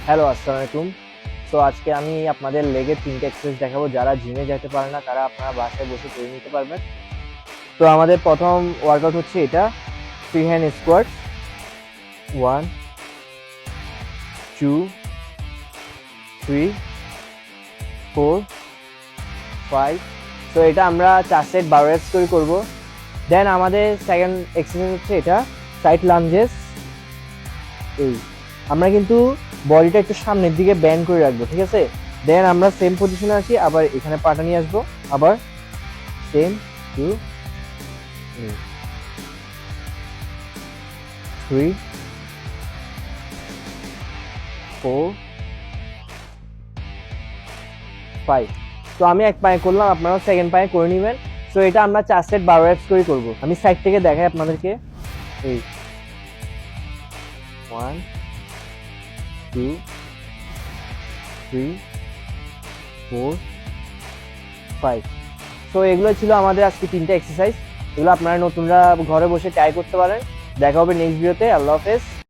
Hello, আসসালামু আলাইকুম। So আজকে আমি আপনাদের লেগের ৩টা এক্সারসাইজ দেখাবো। যারা জিমে যেতে পারে না তারা আপনারা বাসায় বসে করে নিতে পারবেন। তো আমাদের প্রথম ওয়ার্কআউট হচ্ছে এটা, ফ্রি হ্যান্ড স্কোয়াট। 1 2 3 4 5। তো এটা আমরা 4 সেট 12 রেপস করে করব। দেন আমাদের সেকেন্ড এক্সারসাইজ হচ্ছে এটা, সাইড লাঞ্জেস। এই আমরা কিন্তু বডিটা একটু সামনের দিকে ব্যান্ড করে রাখবো, ঠিক আছে? দেন আমরা সেম পজিশনে আছি, আবার এখানে পাটা নিয়ে আসবো, আবার সেম 2 3 4 5। তো আমি এক পায়ে করলাম, আপনারাও সেকেন্ড পায়ে করে নেবেন। সো এটা আমরা 4 সেট 12 রেপস করে করবো। আমি সাইড থেকে দেখাই আপনাদেরকে। এই 1 2 3 4 5। সো এগুলো ছিল আমাদের আজকে 3টা এক্সারসাইজ। এগুলো আপনারা নতুনরা ঘরে বসে ট্রাই করতে পারেন। দেখা হবে নেক্সট ভিডিওতে। আল্লাহ হাফেজ।